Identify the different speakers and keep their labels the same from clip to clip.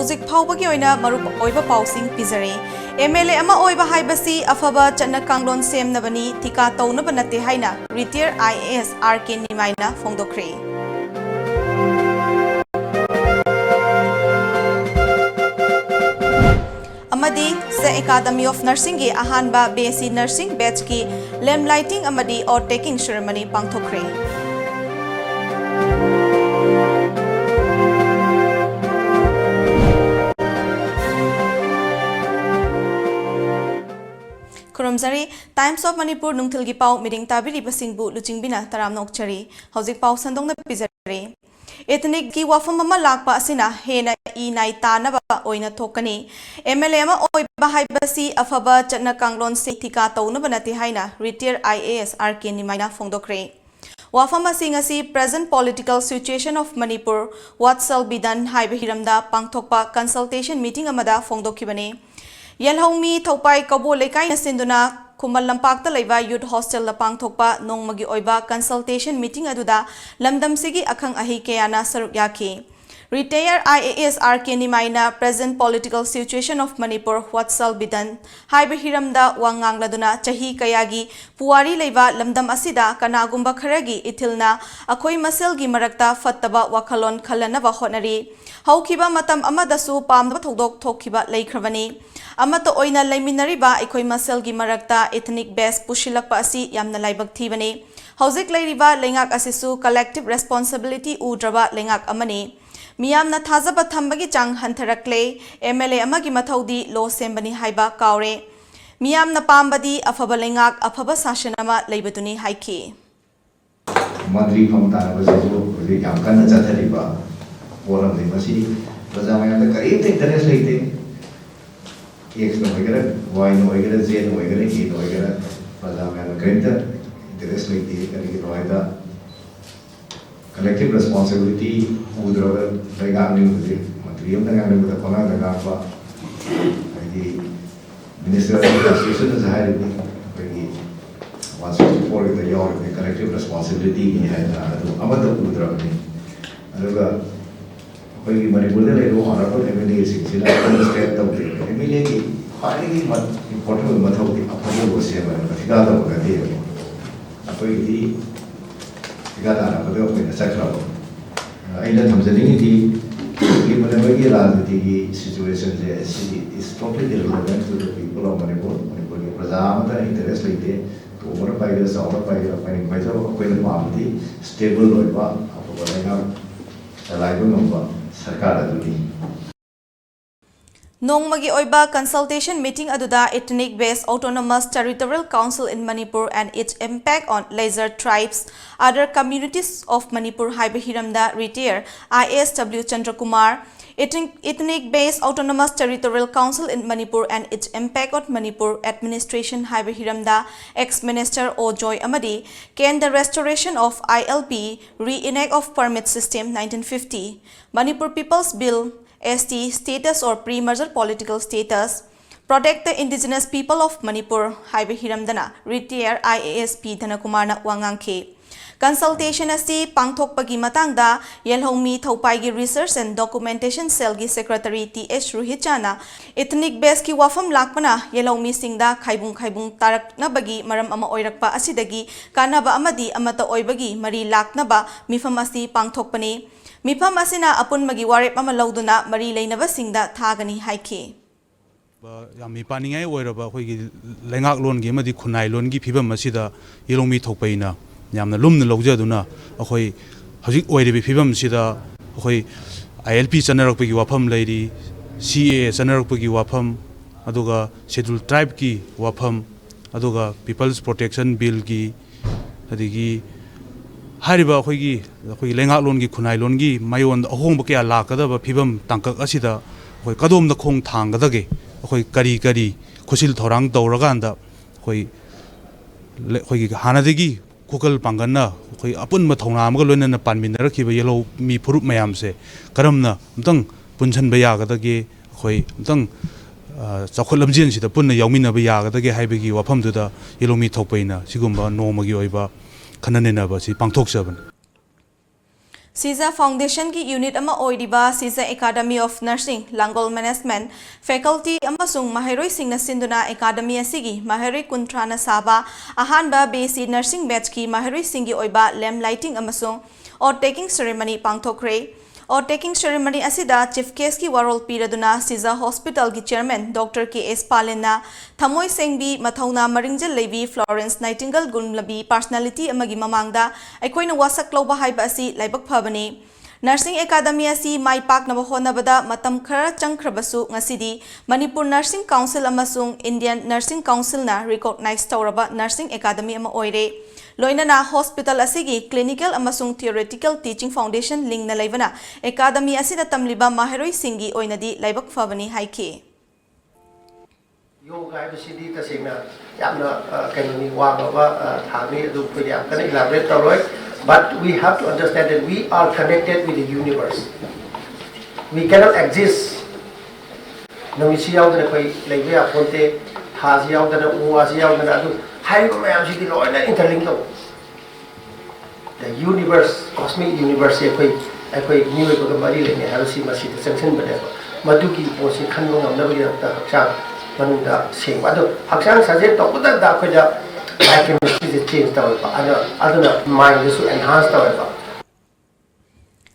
Speaker 1: हौजिक फाउबगी ओइना मरुप ओइबा पाउसिंग पिजरे MLA अमा ओइबा हाइबसी अफबा चन्ना कांगलोन सेमनबनी थिका तौनबा नते हाइना रिटायर IAS RK निमाइना फोंदोख्रे अमदी से एकेडमी ऑफ नर्सिंग की अहानबा BSc नर्सिंग बैच की लैम लाइटिंग अमदी और टेकिंग सेरेमनी पांगथोख्रे खुरमजरी टाइम्स ऑफ मणिपुर नुंगथिल की पाव मीटिंग ताबिरी बसिंगबु लुचिंगबिना तरामना उक्चरी हौजिक पाव संदोंगना पिजरे एथनिक की वाफम अमा लाकपा असिना हेना ई नाई तानबा ओइना थोकनी MLA अमा ओइबा हाइबसी अफबा चन्ना कांगलोन से थिका तौनबा नते हाइना रिटायर IAS RK निमाइना फोंदोख्रे वाफम असी present political situation of Manipur वात्सल बिदन हाइबा हिरमदा पांगथोकपा कंसल्टेशन मीटिंग अमदा फोंदोखिबने यलहौमी थौपाई कबो लेकाई नसिंदुना खुमल लंपाक्ता लेबा यूथ हॉस्टल पांगथोकपा नोंमगी ओइबा कंसल्टेशन मीटिंग अदुदा लमदमसिगी अखंग अहि केयाना सरुक याखी रिटायर IAS RK निमाइना present political situation of Manipur वात्सल बिदन हाइबा हिरमदा वांगांगलदुना चही कयागी पुवारी लेबा लमदम असिदा कनागुंबा खरगी इथिलना अखोई मसेलगी मरक्ता फत्तबा वाखलोन खलनबा होनरी हौखिबा मतम अमदसु पामदबा थौदोक थोखिबा लेख्रबनी अमतो ओइना लेमिनरिबा अखोई मसेलगी मरक्ता एथनिक बेस पुशिलकपा असि यामना लाइबक थीबने हौजिक लेरिबा लेंगाक असिसु कलेक्टिव रेस्पॉन्सिबिलिटी उद्रबा लेंगाक अमने मियामना थाजबा थंबगी चांग हंथरक्ले MLA अमगी मथौदी लो सेंबनी हाइबा कावरे मियामना पामबदी अफबा लेंगाक अफबा शासन अमा लेबदुनी हाइखी
Speaker 2: मंत्री फमता बजेजो जे याम कन्न चथरिबा पोरम दे मसी प्रजामयान करीब इंटरेस्ट लेते X no वगैरह Y no वगैरह Z no वगैरह E no वगैरह प्रजामयान करीब इंटरेस्ट लेते करीब रोयदा collective responsibility udrogal legal ni menteri yang dengan ada pengaruh dengan apa jadi minister of education zahir ini bagi 164 itu yang the collective responsibility ini ada itu apa tu udrogal ni aduga bagi Manipur le lo honorable MLA sila state tahu MLA ki highly important mathau di apa yang bosnya mana tidak tahu berarti apa ini Kita ada pada apa yang saya kira. Ini thamjani ini di mana bagi राजनीति की situation is completely irrelevant to the people of Manipur. Manipur के प्रजा में interest लेते तो और पाइले से और पाइले अपने पैसा कोई नहीं पामती stable लोग बा आपको बोलेगा चलाएगा नंबर सरकार अधूरी
Speaker 1: Nongmagi oiba consultation meeting aduda ethnic based autonomous territorial council in Manipur and its impact on leisure tribes other communities of Manipur haiba hiramda retire ISW Chandrakumar ethnic based autonomous territorial council in Manipur and its impact on Manipur administration haiba hiramda ex minister O Joy Amadi can the restoration of ILP reenact of permit system 1950 Manipur People's Bill ST status or pre-merger political status, protect the indigenous people of Manipur, Haiba Hiramdana, retire IAS P Dhanakumarna Wangangke. Consultation asi pangthokpagi matangda Yelhomi Thaupaigi Research and Documentation Cell gi Secretary TH Ruhichana ethnic base ki wafam lakpana Yelhomi singda khaibung tarakna bagi maram ama oirakpa asidagi kanaba amadi amata oibagi mari laknaba mifam asi pangthokpani Mipam asina apun magi warep ama lauduna mari leinaba singda thagani haike
Speaker 3: yami paningai oiraba khoi lengak lon gi madi khunai lon gi phibam asida Yelhomi thokpaina yamna lumna lawjaduna akhoi hojik oiribi phibam sida akhoi ILP chanarakpagi wafam leiri CA chanarakpagi wafam aduga scheduled tribe ki wafam aduga people's protection bill gi adigi हारिबा अखोई लेंगाक loan की खुनाई loan की मायोन अहोंग क्या लाकदब फिबम तंकक असिदा अखोई कदोम the खोंग थांगदगे अखोई करी खुसिल थोरांग तौरगांदा अखोई हानादगी खुकल पांगना अखोई अपुन मथौना अमग लोनना पानमिनरखिबा येलो मी फुरुप मयाम से करमना अमतंग पुनसन बयागदगे अखोई अमतंग चौखल लमजिन सिदा पुन्ना याउमिनबा यागदगे हाइबगी वाफमदुदा येलो मी थोपैना सिगुम्बा नोमगी ओइबा खननेनाबा सि पांगथोकसबन
Speaker 1: Siza Foundation ki unit ama oiriba Siza Academy of Nursing, Langol Management, Faculty amasung maheroi singna sinduna Academy asigi maheroi kuntrana saba ahanba BC Nursing batch ki maheroi singi oiba lamp lighting amasung or taking ceremony pangthokre. Or taking ceremony asida Chief Case ki warol piraduna Siza Hospital ki Chairman Dr. K.S. Palena Thamoi Sengbi Mathauna Maringjal Levi Florence Nightingale Gunlabi personality amagi mamangda aikoina wasak loba haiba asi laibak phabani. Nursing Academy asi mai pak naba honabada matam khara changkhrabasu ngasidi Manipur Nursing Council amasung Indian Nursing Council na recognize tawraba Nursing Academy ama oire. Loinana hospital asigi clinical amasung theoretical teaching foundation link na laibana academy asida tamliba maheroi singi oinadi laibak fabani haike
Speaker 4: yoga ibsidi tasina yamna kanani wa baba thami adu puri akane elaborate tawroi, but we have to understand that we are connected with the universe. We cannot exist namisi yaudana koi laibe aponte hazi yaudana uwasi yaudana adu interlinked. The universe, cosmic universe, new Mari Harasi Masi, the sanction, but Maduki was a canon of Navigator Hakshan, saying, Hakshan says, Tokuda Dakoda, biochemistry is changed, other mind to enhance the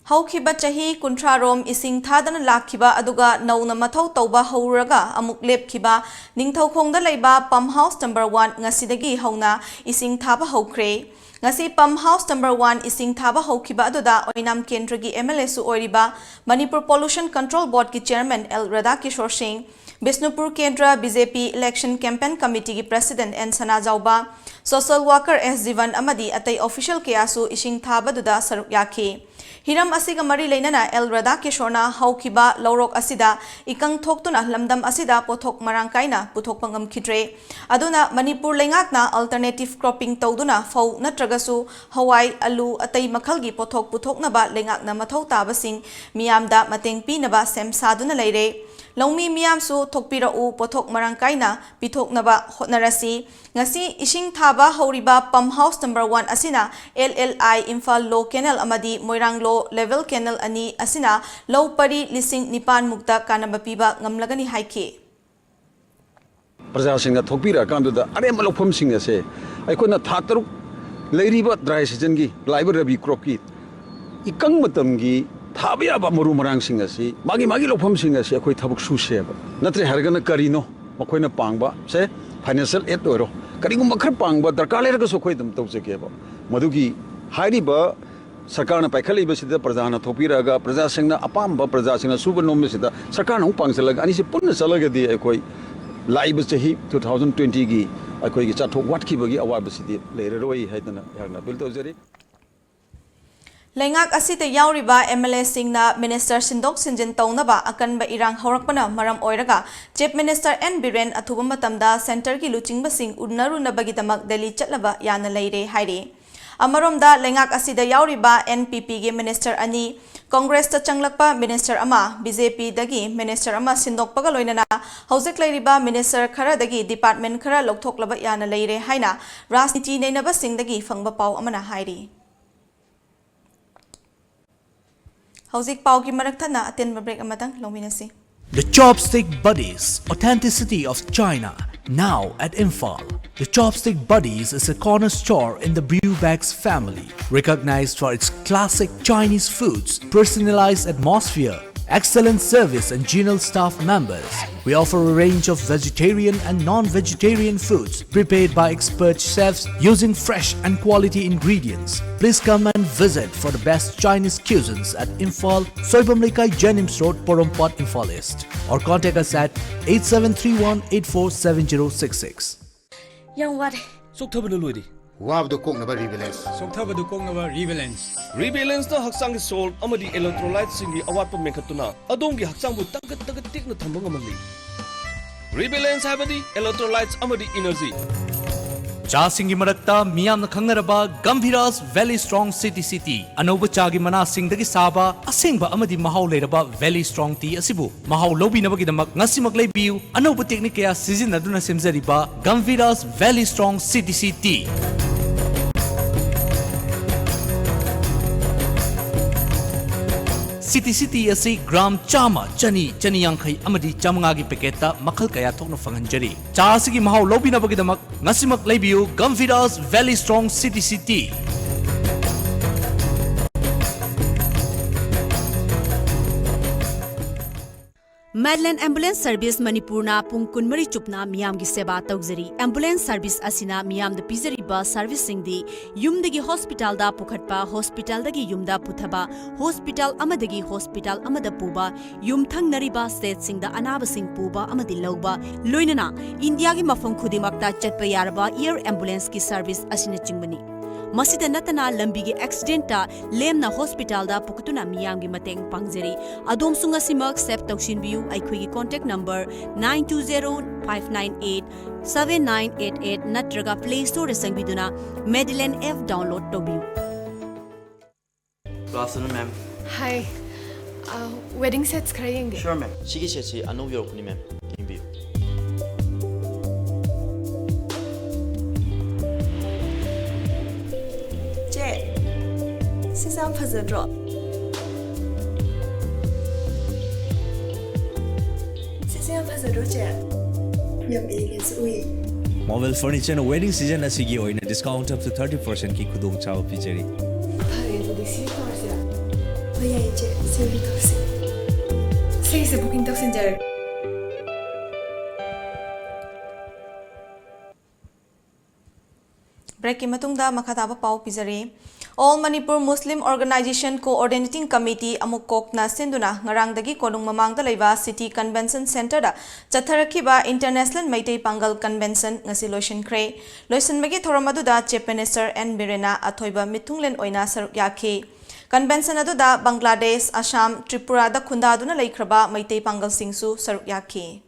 Speaker 1: Haukiba chahi kuntrarom ising thadana lakhiba aduga nauna mathau tauba hauraga amuk lepkhiba ningthaukhongda leiba pump house number 1 ngasidagi hauna ising thaba haukre ngasi pump house number 1 ising thaba haukhiba aduda oinam kendragi MLA su oiriba Manipur Pollution Control Board ki chairman L Radhakishore Singh Bisnupur Kendra BJP Election Campaign Committee ki President N Sana Jauba Social Worker S Jivan amadi atai official kiasu ising thaba duda saruk yakhi Hiram asiga mari leinana El Radhakishorna haukiba laurok asida ikang thoktuna lamdam asida pothok marangkaina puthok pangam khitre aduna Manipur lengakna alternative cropping tawduna fau natragasu hawai alu atai makhalgi pothok puthoknaba lengakna mathau tabasing miyamda mateng pinaba sem saduna leire Laumi miyam su thokpira u pothok marangkaina pithoknaba hotnarasi ngasi ising thaba hauriba pump house number 1 asina LLI Imphal Low Canal amadi Moirang Low Level Canal ani asina low pari lising nipan mukta kanaba piba ngamlagani haike
Speaker 5: Praja singa thokpira kanduda arema lopham singa se aikona thataruk leiriba dry season gi liber rabi crop ki ikang matam gi Thabia Maru Marang Singasi, Magi Lopum Singasi, a quite Tabuk Suseb. Natre Hargana Carino, Makoina Pangba, say, financial 8 euro. Karigu Makrapang, but the Kalegas of Quaitum Topsakeba. Maduki, Haidiba, Sakana Pakali Besida, Prazana, Topiraga, Prazasina, Apamba, Prazasina, Supernomisida, Sakana Upangsalag, and is a Puna Salaga de Equi, Libus 2020 gi, a quite what Kibagi, a Wabasidi, later away, Haidana, Biltozeri.
Speaker 1: Lengak asita yauriba MLA singna Minister Sindok Sinjin taunaba akanba irang haurakpana maram oiraga Chief Minister N Biren athuba matamda center ki luchingba sing unnaru nabagidamak Delhi chatlaba yana leire haire Amaromda lengak asida yauriba NPP ge Minister ani Congress ta changlakpa Minister ama BJP dagi Minister ama Sindok paga loinana hojek leiriba Minister khara dagi Department khara lokthoklaba yana leire haina Rajniti neinaba sing dagi phangba pau amana hairi Hauzik pau ki marak thana aten break amatang lominasi.
Speaker 6: The Chopstick Buddies, authenticity of China, now at Imphal. The Chopstick Buddies is a corner store in the Brewbags family, recognized for its classic Chinese foods, personalized atmosphere, excellent service and genial staff members. We offer a range of vegetarian and non-vegetarian foods prepared by expert chefs using fresh and quality ingredients. Please come and visit for the best Chinese cuisines at Imphal, Soibamlikai Jenims Road, Porompat, Imphal East. Or contact us at 8731847066.
Speaker 7: Young what?
Speaker 8: Soktabana loidi.
Speaker 9: Wabdo Kongnaba Rebalance.
Speaker 8: Soktabadu Kongnaba Rebalance.
Speaker 10: Rebalance na haksang sol amadi electrolytes singi awatpa mekhatuna adongi haksang bu tagat tikna thambang amali. Rebalance habadi electrolytes amadi energy.
Speaker 6: Chasingi marakta miyamna khangnaraba Gambhiras Valley Strong City Anoba chagi mana singdagi saba asengba amadi mahau leiraba Valley Strong tea asibu mahau lobi nabagidamak ngasimak leibiu anoba technique ya sizinaduna semzariba Gambhiras Valley Strong tea City asi gram chama chani yankai amadi chamangagi paketa makal kaya thokna fanganjari. Cha asigi mahau lobinabagidamak ngasimak leibiu Gumfidas Valley Strong City.
Speaker 7: Madland Ambulance Service Manipurna pung kunmari chupna miyam gi seba tawjari. Ambulance Service asina miyam da pizariba service singdi yumdagi hospital da pukhatpa hospital dagi yumda puthaba hospital amadagi hospital amada puba yumthang nariba state singda anaba sing puba amadi lawba loinana India gi mafam khudimakta chatpa yaraba air ambulance ki service asina chingbani. Masida natana lambi gi accident ta lemna hospital da pukutuna miyam gi mateng pangjari. Adom sunga simak sep tawshin biu aikhoi gi contact number 9205987988 natraga Play Store da sangbiduna Medline F download tobiu.
Speaker 11: Good afternoon, ma'am.
Speaker 12: Hi. Wedding sets khara yenge.
Speaker 11: Sure, ma'am. Sigi sets anu yorkni, ma'am. Yingbiu.
Speaker 12: Sisam fazadro. Sisam fazadro che. Yam egin sui.
Speaker 6: Mobile furniture na wedding season asigi oina discount up to 30% ki khudong chaw pijari.
Speaker 12: Phare do disi torsia. Bhaiya che sevi torsi. Sei se booking tok sinjar.
Speaker 1: Break ki matungda makhataba pau pizari. All Manipur Muslim Organization Coordinating Committee amuk kokna sinduna ngarangdagi konung mamangda leiba City Convention Center da chatharakiba International Meitei Pangal Convention ngasi loisinkhre loisinbagi thoramadu Chief Minister N Birena athoiba mithunglen oina saruk yakhi Convention adu da Bangladesh Assam Tripura da khundaduna leikraba Meitei Pangal singsu saruk yakhi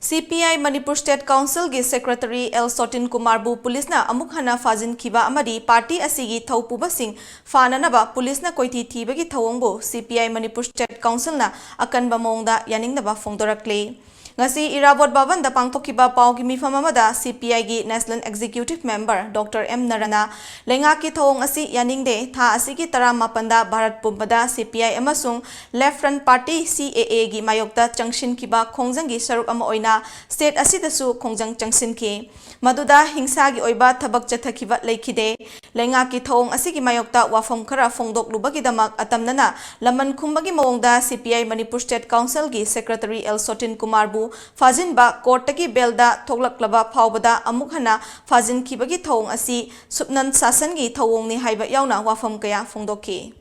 Speaker 1: CPI Manipur State Council gi Secretary L. Sotin Kumar bu police na amuk hana fazin khiba amadi party asigi thaupuba sing fananaba police na koiti thibagi thawongbo CPI Manipur State Council na akanba mongda yaningdaba fongdorakle ngasi Irabot Bhavan da pangthokiba pawgi mifam amada CPI gi National Executive Member Dr. M. Narana lenga ki thawong asi yaningde tha asigi taramapanda Bharat Pumbada CPI amasung Left Front Party CAA gi mayokta changshin kiba khongjang gi saruk ama oina state asidasu khongjang changshin ki maduda hingsa gi oiba thabak chathakiba leikhide lenga ki thawong asigi mayokta wafam khara fongdok lubagi damak atamnana laman khumbagi mawongda CPI Manipur State Council gi Secretary L. Sotin Kumar bu fazin ba court taki belda thoklaklaba phawbada amuk hana fazin khibagi thawong asi supnan sasan gi thawong ni haiba yauna wafam kaya fongdoki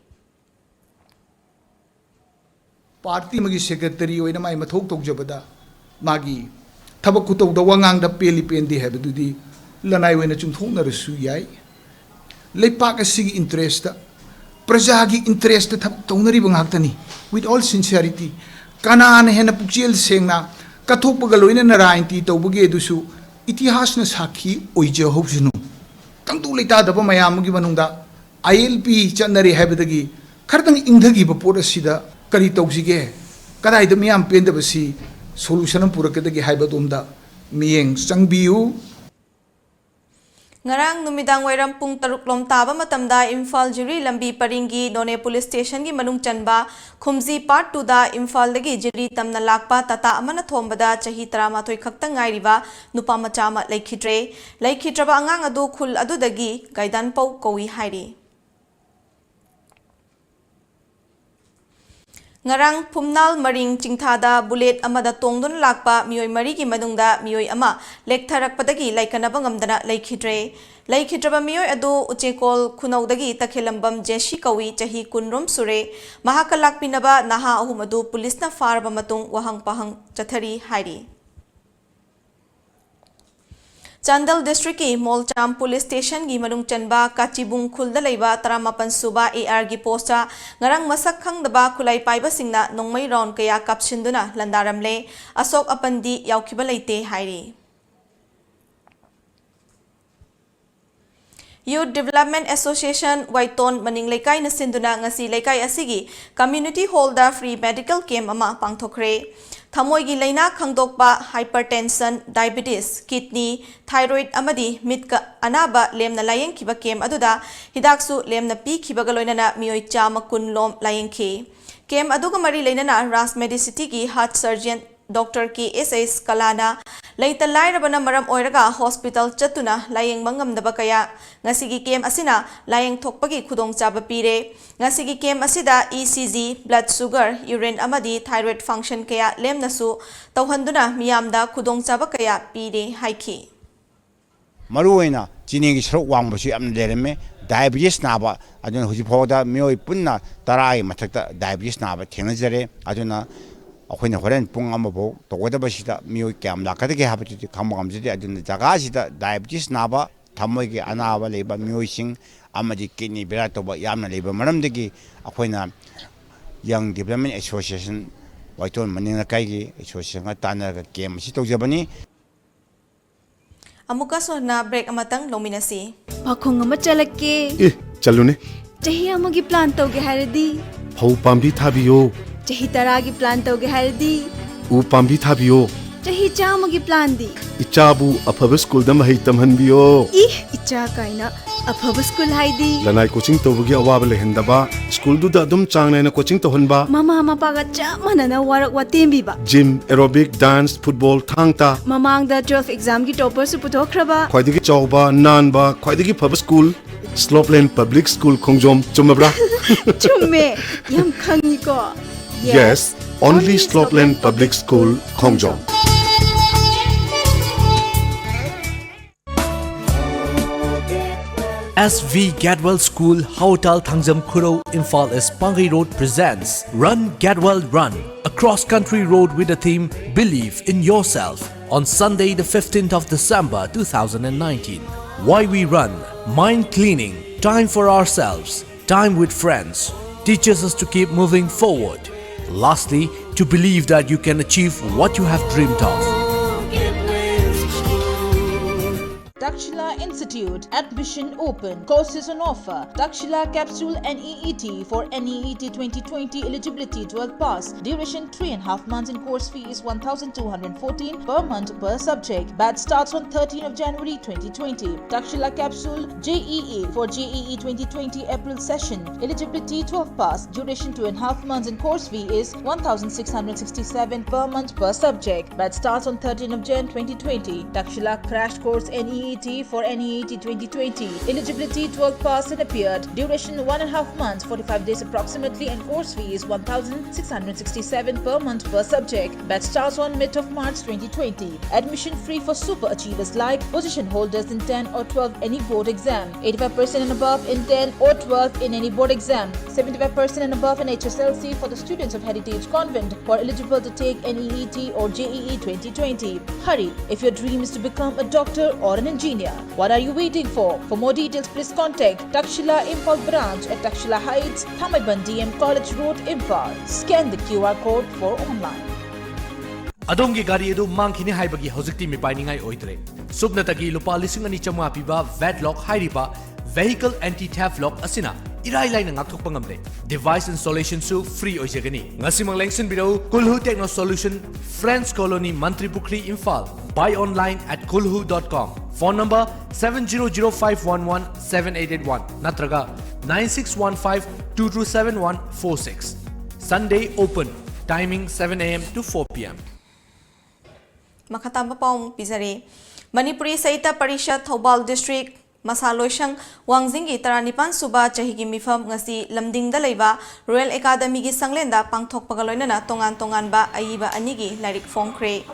Speaker 9: Party magi secretary oina mai mathok tokjabada magi thabak kutok da wangang da peli pendi habadudi lanai oina chumthongna rasu yai leipak asigi interest da prajagi interest thab tongnari bangaktani with all sincerity kanana hena pukchel sengna kathokpaga loina narainti tawbage dusu itihasna sakhi oije hobjunu tangtu leita daba mayamgi manungda ILP chanari habadagi khardang ingdagi bapor asida kari tawsige kadai da miyam pendabasi solution purakadagi haibadumda miyeng changbiu
Speaker 1: Ngarang numidang wairam pung taruk lom taba matamda Imphal Jiri lambi paringi None Police Station gi manung chanba Khumji Part 2 da Imphal dagi jiri tamna lakpa tata amana thombada chahi 13 khakta ngairiba nupa machama laikhitraba angang adu khul adu dagi gaidan pau kowi hairi Ngarang Pumnal Maring Chingthada Bullet amada tongdon lakpa mioi mari ki manungda mioi ama lektharakpadagi laikanaba ngamdana laikhitraba mioi adu uchekol khunaudagi takhilambam jeshi kawi chahi kunrom sure mahakalakpinaba naha ahum adu police na farba matung wahang pahang chathari hairi Chandal District ki Molcham Police Station gi manung chanba Kachibung khulda leiba 38 suba AR gi posta ngarang masak khangdaba khulai paiba singna nongmai round kaya kapsinduna landaramle Asok Apandi yaukhiba leite hairi Youth Development Association Waiton Maning Laikai na sinduna ngasi Laikai asigi Community Hall da free medical camp ama pangthokre. Thamoi gi laina khangdokpa hypertension, diabetes, kidney, thyroid amadi mitka anaba lemna layeng kiba camp aduda hidaksu lemna pi kiba galoinana mioi chama kunlom layeng ki. Camp aduga mari lainana Ras Medicity ki heart surgeon Dr. K.S.S. Kalana Laita Lairabana Maram Oiraga Hospital Chatuna Layeng Mangam Dabakaya Ngasigi Kem Asina Layeng Tokpagi Kudong Chaba Pire Ngasigi Kem Asida ECG, blood sugar, urine amadi thyroid function kaya lem nasu Tauhanduna Miyamda Kudong Chaba Kaya Pire Haiki
Speaker 13: Maruina Jinigi Shrok Wangbashi Am Lereme Diabetes Naba Adun Hujipoda Mio Punna Tarai Matakta Diabetes Naba Tenazere Aduna अखोइन होरेन पुंग अमबो तोगदबसिदा मियो क्याम लाकदगे हाबति खमगमजिदि अदुन जगासिदा डायबिटीज नाबा थमोइगे अनाबा लेबा मियोसिंग अमदि किडनी बेरा तोबा यामना लेबा मरमदगी अखोइना यंग डेवलपमेंट एसोसिएशन वाइटोन मनिंग काइगे एसोसिएशन का तानगा केम सि तोजबनी
Speaker 1: अमुका सोना ब्रेक अमतंग लोमिनसी
Speaker 12: पाखोंग अमा चलके
Speaker 14: चलुने
Speaker 12: चही अमगी प्लान तोगे हारदी
Speaker 14: फौ पाम्बी थाबियो
Speaker 12: चही तरागी प्लान तोगे हारदी
Speaker 14: उ पाम्बी थाबियो
Speaker 12: चही चामगी प्लान दी
Speaker 14: इचाबु अफब स्कूल दम हई तमहनबियो
Speaker 12: इचा काइना अफब स्कूल हाइदी
Speaker 14: लनाई कोचिंग तोबगी अवाब लेहंदबा स्कूल दुदा दुम चांगनाइना कोचिंग तोहनबा
Speaker 12: ममा मपागा चामनना वारक वातेमबीबा
Speaker 14: gym aerobic dance football Thang-Ta
Speaker 12: ममांगदा 12 एग्जाम की टॉपर सु पुथोखरबा
Speaker 14: ख्वाइदगी चौबा नानबा ख्वाइदगी फब स्कूल स्लोपलैंड पब्लिक स्कूल खोंगजोम चुमबरा
Speaker 12: चुम्मे यम खंगीको
Speaker 14: Yes, only Slopeland Public School, Khongjong.
Speaker 6: SV Gadwell School, Hotel Thangjam Khuro, Imphal East Pangai Road presents Run Gadwell Run, a cross-country road with the theme Believe in Yourself on Sunday the 15th of December 2019. Why we run? Mind cleaning, time for ourselves, time with friends, teaches us to keep moving forward. Lastly, to believe that you can achieve what you have dreamed of.
Speaker 15: Takshila Institute, admission open, courses on offer. Takshila Capsule NEET for NEET 2020 eligibility 12 pass. Duration 3.5 months and course fee is 1,214 per month per subject. Batch starts on 13th of January 2020. Takshila Capsule JEE for JEE 2020 April session. Eligibility 12 pass. Duration 2.5 months and course fee is 1,667 per month per subject. Batch starts on 13th of Jan 2020. Takshila Crash Course NEET for NEET 2020. Eligibility 12 pass and appeared. Duration 1.5 months, 45 days approximately, and course fee is 1,667 per month per subject. Batch starts on mid of March 2020. Admission free for super achievers like position holders in 10 or 12 any board exam, 85% and above in 10 or 12 in any board exam, 75% and above in HSLC for the students of Heritage Convent who are eligible to take NEET or JEE 2020. Hurry, if your dream is to become a doctor or an engineer. What are you waiting for? For more details, please contact Takshila Imphal branch at Takshila Heights, Thamaiban DM College Road, Imphal. Scan the QR code for online.
Speaker 6: Adongi gari edu mangkhini haibagi hojikti mipainingai oidre. Subnatagi lupa 2,200 piba VAT lock hairiba vehicle anti-theft lock asina irai laina ngakthokpa ngamre. Device installation su free oijagani. Ngasimang lengsin biro Kulhu Techno Solution, Friends Colony, Mantri Pukri, Imphal. Buy online at kulhu.com. Phone number 700-511-7881. Natraga 9615-227146. Sunday open. Timing 7 AM to 4 PM.
Speaker 1: Makatamba paung Pizare Manipuri Saita Parisha Thobal District Masaloishang Wangzingi Taranipan Suba Chahigi Mifam Ngasi Lamding Dalaiba Royal Academy gi Sanglenda Pangthok Pagaloinana Tongan Tongan ba Aiba Anigi Larik Fongkre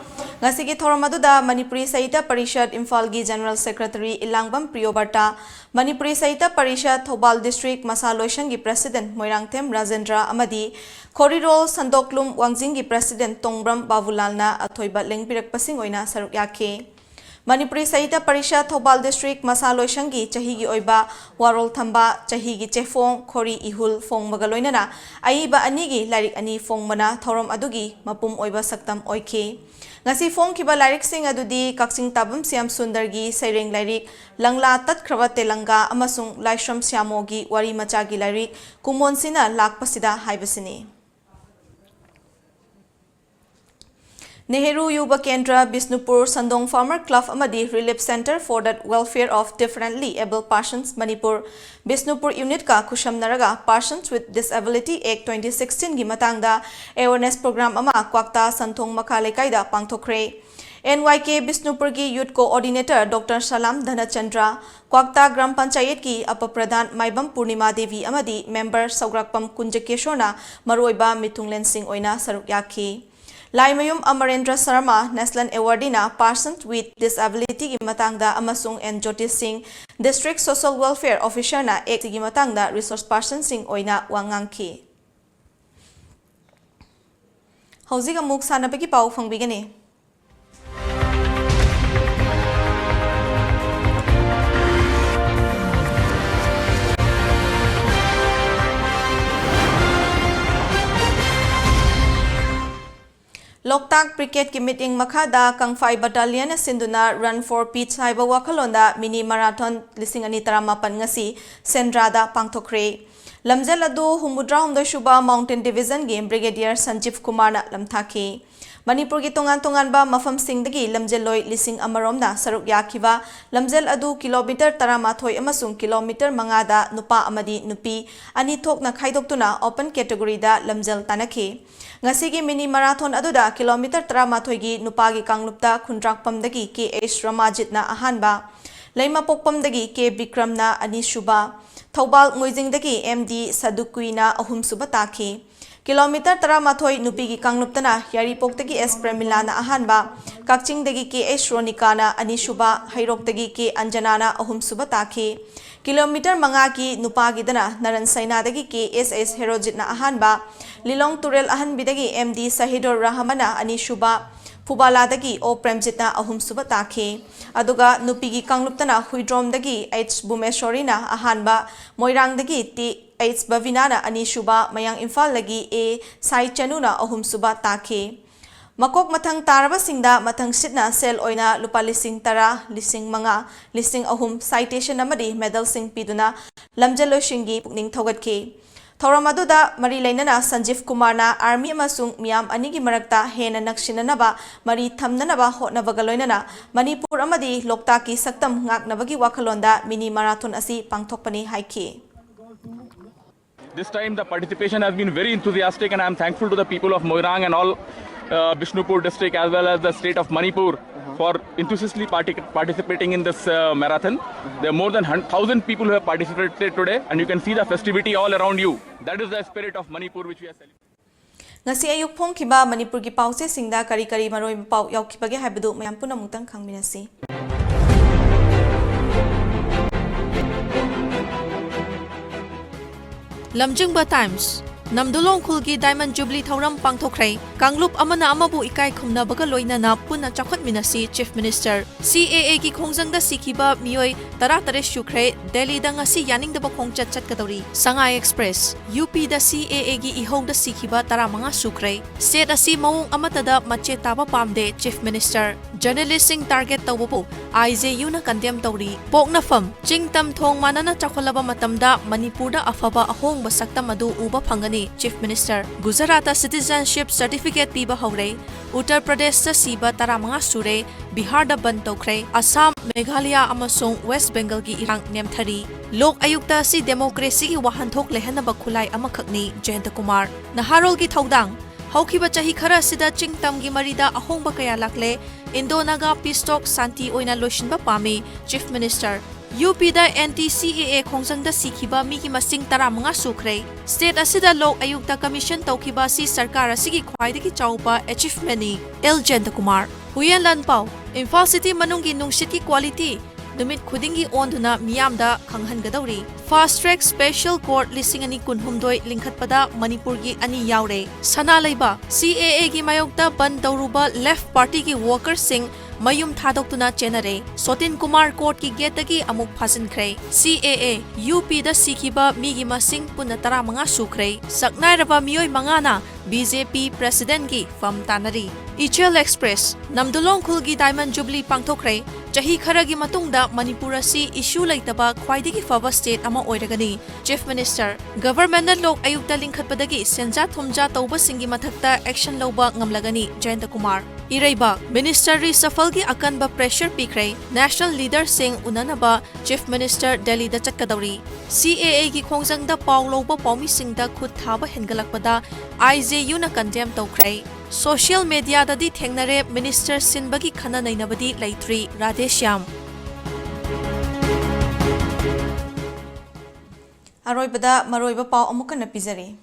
Speaker 1: Ngasigi Thoramaduda Manipuri Saita Parishad Imphal gi General Secretary Ilangbam Priyobarta Manipuri Saita Parishad Thobal District Masaloishang gi President Moirangthem Rajendra Amadi Korirol Sandoklum Wangzingi President Tongbram Bavulalna Athoiba Lengpirak Pasing Oina Saruk Yake Manipuri Sahitya Parishad Thobal District Masaloishangi Chahigi Oiba Warol Thamba Chahigi Chefong Khori Ihul Fong Magaloinana Aiba Anigi Larik Ani Fong Mana Thorom Adugi Mapum Oiba Saktam Oike Ngasi Fong Kiba Larik Sing Adudi Kaksing Tabum Siam Sundargi Saireng Larik Langla Tat Kravat Telanga Amasung Laishram Siamogi Wari Machagi Larik Kumonsina Lakpasida Haibasini Nehru Yuba Kendra Bisnupur Sandong Farmer Club Amadi Relief Center for the Welfare of Differently Able Persons Manipur Bisnupur Unit ka Kusham Naraga Persons with Disability Act 2016 gi matangda awareness program ama kwakta Santong Makalekaida pangthokre NYK Bisnupur gi Youth Coordinator Dr. Salam Dhanachandra kwakta Gram Panchayat ki Apapradhan Maibam Purnima Devi amadi member Saugrakpam Kunjakeshona Maroiba Mitunglen Singh oina saruk yakhi Laimayum Amarendra Sharma National Awardina Persons with Disability gi matangda amasung N Jyoti Singh District Social Welfare Officer na ek gi matangda Resource Person Singh oina wangangki Hauziga muk sanabagi pau fangbigani Loktak Brigade ki meeting makada Kangfai Battalion Sinduna Run for Peace haiba wakalonda mini marathon 2018 ngasi Sendrada pangthokre lamjel adu humudra humdoi shuba Mountain Division gi Brigadier Sanjeev Kumar na lamthaki Manipur gi tongan ba mafam singdagi lamjeloi lising amaromna saruk yakiba lamjel adu kilometer 13 amasung kilometer mangada nupa amadi nupi ani thokna khaidoktuna open category da lamjel tanaki Ngasigi mini marathon aduda kilometer 13 gi nupagi kanglupta khundrakpamdagi KH Ramajit na ahanba Laima Pokpamdagi K Bikramna ani shuba Thobal Ngoijingdagi MD Sadukui na ahum suba taki Kilometer 13 nupigi kangluptana Yaripokdagi S Premila na ahanba Kakchingdagi KH Ronika na ani shuba Hairoktagi K Anjana na ahum suba taki Kilometer mangaki nupagi dana Naransaina dagi KSS Herojit na ahanba Lilong Turel ahanbidagi MD Sahidor Rahamana ani shuba Pubala dagi O Premjit na ahum suba taki aduga nupigi kangluptana Huidrom dagi H Bumeshori na ahanba Moirang dagi T H Bavina na ani shuba Mayang Imphal lagi A Sai Chanu na ahum suba taki Makok matang taraba singda matang sitna sel oina lupa lising tara lising manga lising ahum citation amadi medal sing piduna lamjelo shingi pukning thogatki Thoramaduda Mari Lainana Sanjeev Kumar na Army amasung miyam anigi marakta hena nakshinanaba Mari thamnanaba hotnabagaloinana Manipur amadi Loktaki saktam ngaknabagi wakalonda mini marathon asi pangthokpani haiki
Speaker 16: This time the participation has been very enthusiastic and I am thankful to the people of Moirang and all Bishnupur district as well as the state of Manipur for enthusiastically participating in this marathon. There are more than 1,000 people who have participated today and you can see the festivity all around you. That is the spirit of Manipur which we are celebrating.
Speaker 1: Ngasi ayuk phong kiba Manipur gi pause singda kari kari maroi pau yaukibage haibadu mayam puna mutang khangminasi
Speaker 7: Lamjingba Times Namdulong Khulgi Diamond Jubilee Thauram Pangthokrai Kanglup Amana Amabu Ikai Khumna Baga Loinana Puna Chakhat Minasi Chief Minister CAA gi Khongjangda Sikiba Mioi Taratare Shukre Delhi da ngasi Yaning da Khongchat Chatkadori Sangai Express UP da CAA gi Ihong da Sikiba Taramanga Sukre State asi Maung Amatada Mache Taba Pamde Chief Minister Journalist sing target tawbu IJU na condemn tawri Pokna Fam Chingtam Thong Manana Chakholaba Matamda Manipurda Afaba Ahong Basaktam Adu Uba Phangani Chief Minister Gujarat Citizenship Certificate piba haure Uttar Pradesh ta siba taramanga sure Bihar da ban tokre Assam Meghalaya amasong West Bengal gi irang nemthari Lok Ayukta si democracy gi wahanthok lehanaba khulai amakhakni Jayanta Kumar Naharol gi thaudang Haukiba chahi khara sida chingtam gi marida ahongba kaya lakle Indo-Naga Peace Talk Santi oina loishinba pami Chief Minister UP da NTCAA khongjangda sikiba migi masing taramanga sukre State asida lok ayukta commission tawkiba si sarkar asigi khwaidagi chawpa achievement ni Jayanta Kumar Huyan Lanpao Imphal City manunggi nungsit ki quality numit khudingi onduna miyamda khanghangadawri Fast Track Special Court lisingani kunhumdoi lingkhatpada Manipur gi ani yaure sana leiba CAA gi mayokta ban tawruba left party gi workers sing mayum thadokuna chenare. Sotin Kumar Court ki getagi amuk phasinkhre. CAA UP da sikiba migi masing punna tara manga sukre. Saknairaba miyoi mangana BJP President ki fam tanari. Ichel Express Namdulong Khulgi Diamond Jubilee pangthokre. Chahi kharagi matungda Manipur si issue laitaba khwaidagi fava state ama oiragani. Chief Minister Government na lok ayukta lingkhatpadagi senja thumja tauba singi mathakta action lauba ngamlagani Jayanta Kumar. Iraiba Minister reshuffle gi akanba pressure pikre. National leader sing unanaba Chief Minister Delhi da chatkadauri. CAA gi khongjangda paw lauba pawmi singda khut thaba hengalakpada IJU na condemn tawkre. Social media dadi thengnare Minister sinbagi khana nainabadi laitri Radheshyam.
Speaker 1: Aroibada maroiba paw amuka na pizari.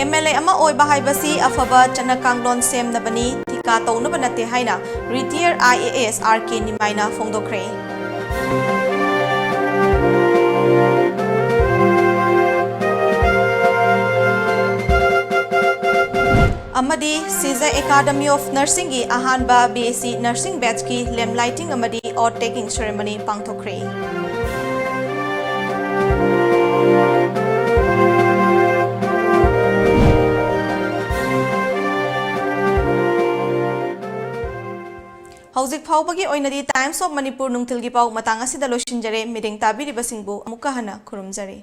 Speaker 1: MLA ama oiba haibasi afaba chanakanglon sem nabani tika tawnaba nate haina retired IAS RK Nimaina fongdokre. Amadi Caesar Academy of Nursing gi ahanba BSc Nursing batch ki lamp lighting amadi or taking ceremony pangthokre. Hauzik Paubagi oinadi Times of Manipur nungtilgi pau matang asida loshinjare miding tabiriba singbu amuka hana kurumjare.